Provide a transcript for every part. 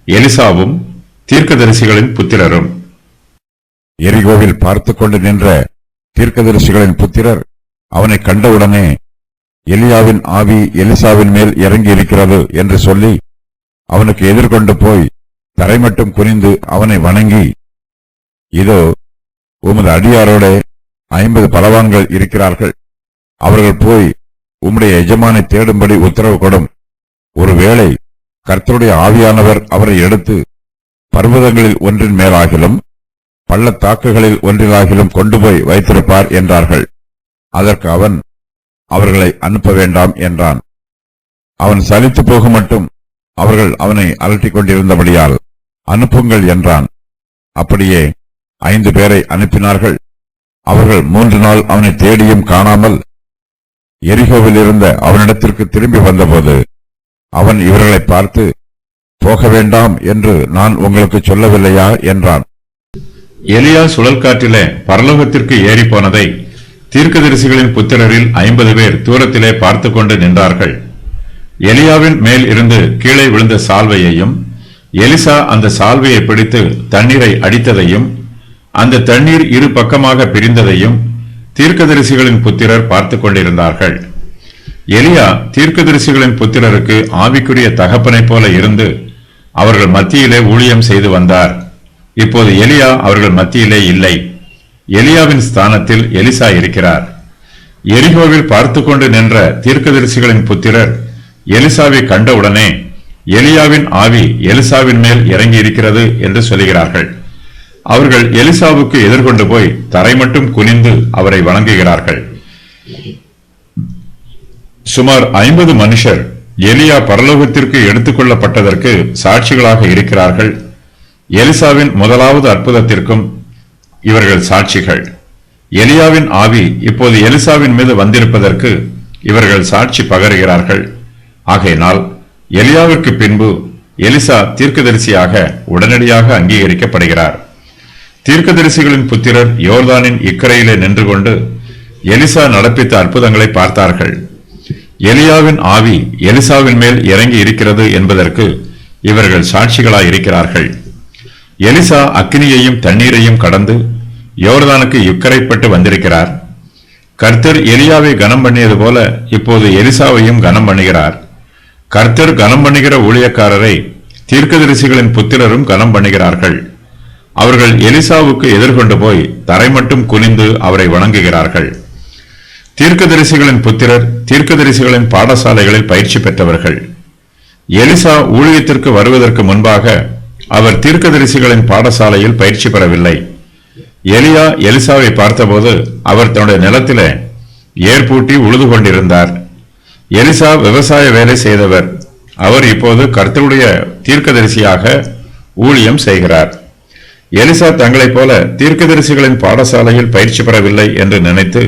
எலிசாவும் தீர்க்கதரிசிகளின் புத்திரரும். எரிகோவில் பார்த்து கொண்டு நின்ற தீர்க்கதரிசிகளின் புத்திரர் அவனை கண்டவுடனே, எலியாவின் ஆவி எலிசாவின் மேல் இறங்கி இருக்கிறது என்று சொல்லி அவனுக்கு எதிர்கொண்டு போய் தரைமட்டும் குனிந்து அவனை வணங்கி, இதோ உமது அடியாரோட 50 பலவான்கள் இருக்கிறார்கள். அவர்கள் போய் உம்முடைய எஜமானை தேடும்படி உத்தரவு கொடும். ஒருவேளை கர்த்தருடைய ஆவியானவர் அவரை எடுத்து பர்வதங்களில் ஒன்றின் மேலாகிலும் பள்ளத்தாக்குகளில் ஒன்றிலாகிலும் கொண்டு போய் வைத்திருப்பார் என்றார்கள். அதற்கு அவன், அவர்களை அனுப்ப வேண்டாம் என்றான். அவன் சலித்து போக மட்டும் அவர்கள் அவனை அலட்டிக் கொண்டிருந்தபடியால் அனுப்புங்கள் என்றான். அப்படியே 5 பேரை அனுப்பினார்கள். அவர்கள் 3 நாள் அவனை தேடியும் காணாமல் எரிகோவில் இருந்த அவனிடத்திற்கு திரும்பி வந்தபோது அவன் இவர்களை பார்த்து, போக வேண்டாம் என்று நான் உங்களுக்கு சொல்லவில்லையா என்றான். எலியா சுழல் காற்றிலே பரலோகத்திற்கு ஏறி போனதை தீர்க்கதரிசிகளின் புத்திரரில் 50 பேர் தூரத்திலே பார்த்து கொண்டு நின்றார்கள். எலியாவின் மேல் இருந்து கீழே விழுந்த சால்வையையும் எலிசா அந்த சால்வையை பிடித்து தண்ணீரை அடித்ததையும் அந்த தண்ணீர் இரு பக்கமாக பிரிந்ததையும் தீர்க்கதரிசிகளின் புத்திரர் பார்த்து கொண்டிருந்தார்கள். எலியா தீர்க்கதரிசிகளின் புத்திரருக்கு ஆவிக்குரிய தகப்பனை போல இருந்து அவர்கள் மத்தியிலே ஊழியம் செய்து வந்தார். இப்போது எலியா அவர்கள் மத்தியிலே இல்லை. எலியாவின் ஸ்தானத்தில் எலிசா இருக்கிறார். எரிகோவில் பார்த்து கொண்டு நின்ற தீர்க்கதரிசிகளின் புத்திரர் எலிசாவை கண்டவுடனே, எலியாவின் ஆவி எலிசாவின் மேல் இறங்கி இருக்கிறது என்று சொல்லுகிறார்கள். அவர்கள் எலிசாவுக்கு எதிர்கொண்டு போய் தரை மட்டும் குனிந்து அவரை வணங்குகிறார்கள். சுமார் 50 மனுஷர் எலியா பரலோகத்திற்கு எடுத்துக் கொள்ளப்பட்டதற்கு சாட்சிகளாக இருக்கிறார்கள். எலிசாவின் முதலாவது அற்புதத்திற்கும் இவர்கள் சாட்சிகள். எலியாவின் ஆவி இப்போது எலிசாவின் மீது வந்திருப்பதற்கு இவர்கள் சாட்சி பகருகிறார்கள். ஆகையினால் எலியாவிற்கு பின்பு எலிசா தீர்க்கதரிசியாக உடனடியாக அங்கீகரிக்கப்படுகிறார். தீர்க்கதரிசிகளின் புத்திரர் யோர்தானின் இக்கரையிலே நின்று கொண்டு எலிசா நடப்பித்த அற்புதங்களை பார்த்தார்கள். எலியாவின் ஆவி எலிசாவின் மேல் இறங்கி இருக்கிறது என்பதற்கு இவர்கள் சாட்சிகளாய் இருக்கிறார்கள். எலிசா அக்கினியையும் தண்ணீரையும் கடந்து யோர்தானுக்கு இக்கரைப்பட்டு வந்திருக்கிறார். கர்த்தர் எலியாவை கனம் பண்ணியது போல இப்போது எலிசாவையும் கனம் பண்ணுகிறார். கர்த்தர் கனம் பண்ணுகிற ஊழியக்காரரை தீர்க்கதரிசிகளின் புத்திரரும் கனம் பண்ணுகிறார்கள். அவர்கள் எலிசாவுக்கு எதிர்கொண்டு போய் தரை மட்டும் குனிந்து அவரை வணங்குகிறார்கள். தீர்க்கதரிசிகளின் புத்திரர் தீர்க்கதரிசிகளின் பாடசாலைகளில் பயிற்சி பெற்றவர்கள். எலிசா ஊழியத்திற்கு வருவதற்கு முன்பாக அவர் தீர்க்கதரிசிகளின் பாடசாலையில் பயிற்சி பெறவில்லை. எலியா எலிசாவை பார்த்தபோது அவர் தன்னுடைய நிலத்திலே ஏற்பூட்டி உழுது கொண்டிருந்தார். எலிசா விவசாய வேலை செய்தவர். அவர் இப்போது கர்த்தருடைய தீர்க்கதரிசியாக ஊழியம் செய்கிறார். எலிசா தங்களைப் போல தீர்க்கதரிசிகளின் பாடசாலையில் பயிற்சி பெறவில்லை என்று நினைத்து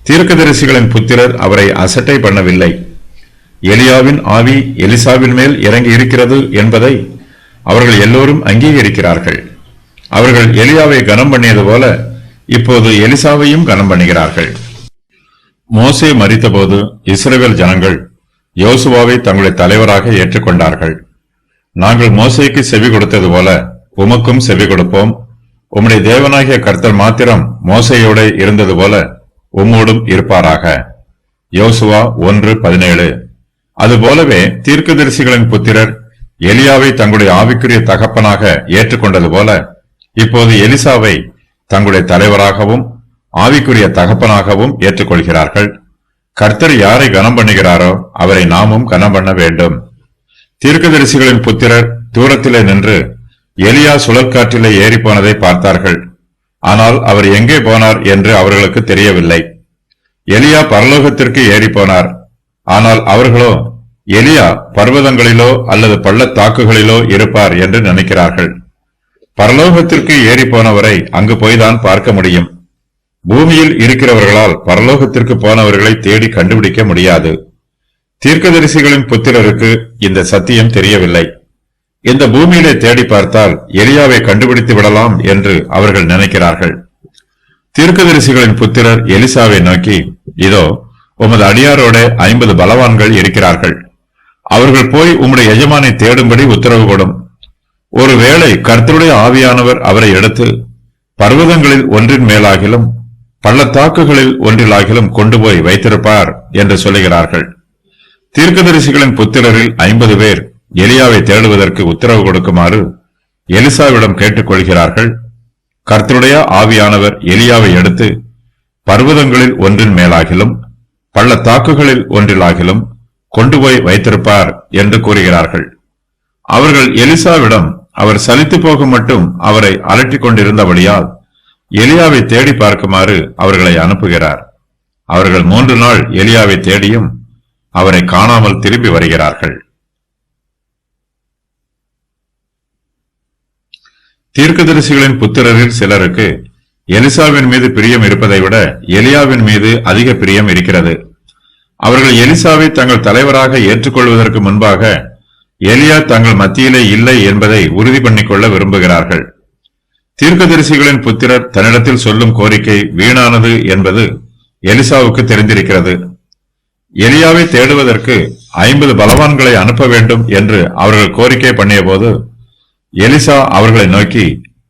தீர்க்கதரிசிகளின் புத்திரர் அவரை அசட்டை பண்ணவில்லை. எலியாவின் ஆவி எலிசாவின் மேல் இறங்கி இருக்கிறது என்பதை அவர்கள் எல்லோரும் அங்கீகரிக்கிறார்கள். அவர்கள் எலியாவை கனம் பண்ணியது போல இப்போது எலிசாவையும் கனம் பண்ணுகிறார்கள். மோசே மரித்தபோது இஸ்ரவேல் ஜனங்கள் யோசுவாவை தங்களுடைய தலைவராக ஏற்றுக்கொண்டார்கள். நாங்கள் மோசேக்கு செவி கொடுத்தது போல உமக்கும் செவி கொடுப்போம். உம்முடைய தேவனாகிய கர்த்தர் மாத்திரம் மோசேயோட இருந்தது போல உம்மோடும் இருப்பாராக. யோசுவா 1:17. அதுபோலவே தீர்க்கதரிசிகளின் புத்திரர் எலியாவை தங்களுடைய ஆவிக்குரிய தகப்பனாக ஏற்றுக்கொண்டது போல இப்போது எலிசாவை தங்களுடைய தலைவராகவும் ஆவிக்குரிய தகப்பனாகவும் ஏற்றுக்கொள்கிறார்கள். கர்த்தர் யாரை கனம் பண்ணுகிறாரோ அவரை நாமும் கனம் பண்ண வேண்டும். தீர்க்கதரிசிகளின் புத்திரர் தூரத்திலே நின்று எலியா சுழற்காற்றிலே ஏறி போனதை பார்த்தார்கள். ஆனால் அவர் எங்கே போனார் என்று அவர்களுக்கு தெரியவில்லை. எலியா பரலோகத்திற்கு ஏறி போனார். ஆனால் அவர்களோ எலியா பர்வதங்களிலோ அல்லது பள்ளத்தாக்குகளிலோ இருப்பார் என்று நினைக்கிறார்கள். பரலோகத்திற்கு ஏறி போனவரை அங்கு போய்தான் பார்க்க முடியும். பூமியில் இருக்கிறவர்களால் பரலோகத்திற்கு போனவர்களை தேடி கண்டுபிடிக்க முடியாது. தீர்க்கதரிசிகளின் புத்திரருக்கு இந்த சத்தியம் தெரியவில்லை. இந்த பூமியிலே தேடி பார்த்தால் எலியாவை கண்டுபிடித்து விடலாம் என்று அவர்கள் நினைக்கிறார்கள். தீர்க்கதரிசிகளின் புத்திரர் எலிசாவை நோக்கி, இதோ உமது அடியாரோட 50 பலவான்கள் இருக்கிறார்கள். அவர்கள் போய் உம்முடைய எஜமானை தேடும்படி உத்தரவு கொடும். ஒருவேளை கர்த்தருடைய ஆவியானவர் அவரை எடுத்து பர்வதங்களில் ஒன்றின் மேலாகிலும் பள்ளத்தாக்குகளில் ஒன்றிலாகிலும் கொண்டு போய் வைத்திருப்பார் என்று சொல்லுகிறார்கள். தீர்க்கதரிசிகளின் புத்திரரில் 50 பேர் எலியாவை தேடுவதற்கு உத்தரவு கொடுக்குமாறு எலிசாவிடம் கேட்டுக்கொள்கிறார்கள். கர்த்தருடைய ஆவியானவர் எலியாவை எடுத்து பர்வதங்களில் ஒன்றின் மேலாகிலும் பள்ளத்தாக்குகளில் ஒன்றிலாகிலும் கொண்டு போய் வைத்திருப்பார் என்று கூறுகிறார்கள். அவர்கள் எலிசாவிடம் அவர் சலித்து போக மட்டும் அவரை அலட்டிக் கொண்டிருந்தபடியால் எலியாவை தேடி பார்க்குமாறு அவர்களை அனுப்புகிறார். அவர்கள் 3 நாள் எலியாவை தேடியும் அவரை காணாமல் திரும்பி வருகிறார்கள். தீர்க்கதரிசிகளின் புத்திரரில் சிலருக்கு எலிசாவின் மீது பிரியம் இருப்பதை விட எலியாவின் மீது அதிக பிரியம் இருக்கிறது. அவர்கள் எலிசாவை தங்கள் தலைவராக ஏற்றுக்கொள்வதற்கு முன்பாக எலியா தங்கள் மத்தியிலே இல்லை என்பதை உறுதி பண்ணிக்கொள்ள விரும்புகிறார்கள். தீர்க்கதரிசிகளின் புத்திரர் தன்னிடத்தில் சொல்லும் கோரிக்கை வீணானது என்பது எலிசாவுக்கு தெரிந்திருக்கிறது. எலியாவை தேடுவதற்கு 50 பலவான்களை அனுப்ப வேண்டும் என்று அவர்கள் கோரிக்கை பண்ணிய போது எலிசா அவர்களை நோக்கி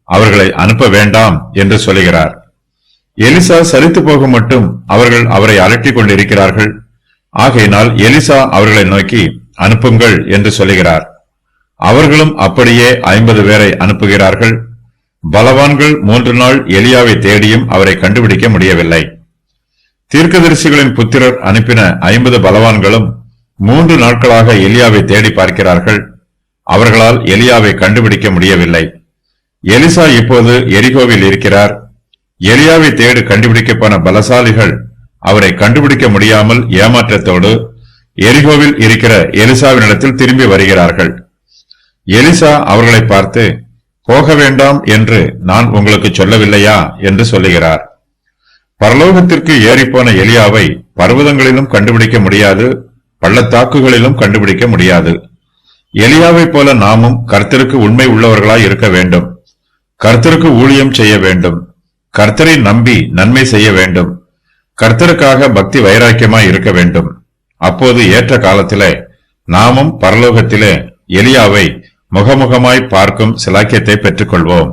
அவர்களை அனுப்ப வேண்டாம் என்று சொல்லுகிறார். எலிசா சலித்து போக மட்டும் அவர்கள் அவரை அலட்டிக் கொண்டிருக்கிறார்கள். ஆகையினால் எலிசா அவர்களை நோக்கி அனுப்புங்கள் என்று சொல்லுகிறார். அவர்களும் அப்படியே 50 பேரை அனுப்புகிறார்கள். பலவான்கள் 3 நாள் எலியாவை தேடியும் அவரை கண்டுபிடிக்க முடியவில்லை. தீர்க்கதரிசிகளின் புத்திரர் அனுப்பின 50 பலவான்களும் 3 நாட்களாக எலியாவை தேடி பார்க்கிறார்கள். அவர்களால் எலியாவை கண்டுபிடிக்க முடியவில்லை. எலிசா இப்போது எரிகோவில் இருக்கிறார். எலியாவை தேடி கண்டுபிடிக்க போன பலசாலிகள் அவரை கண்டுபிடிக்க முடியாமல் ஏமாற்றத்தோடு எரிகோவில் இருக்கிற எலிசாவினிடத்தில் திரும்பி வருகிறார்கள். எலிசா அவர்களை பார்த்து, போக வேண்டாம் என்று நான் உங்களுக்கு சொல்லவில்லையா என்று சொல்லுகிறார். பரலோகத்திற்கு ஏறிப்போன எலியாவை பர்வதங்களிலும் கண்டுபிடிக்க முடியாது, பள்ளத்தாக்குகளிலும் கண்டுபிடிக்க முடியாது. எலியாவை போல நாமும் கர்த்தருக்கு உண்மை உள்ளவர்களாய் இருக்க வேண்டும். கர்த்தருக்கு ஊழியம் செய்ய வேண்டும். கர்த்தரை நம்பி நன்மை செய்ய வேண்டும். கர்த்தருக்காக பக்தி வைராக்கியமாய் இருக்க வேண்டும். அப்போது ஏற்ற காலத்திலே நாமும் பரலோகத்திலே எலியாவை முகமுகமாய் பார்க்கும் சிலாக்கியத்தை பெற்றுக்கொள்வோம்.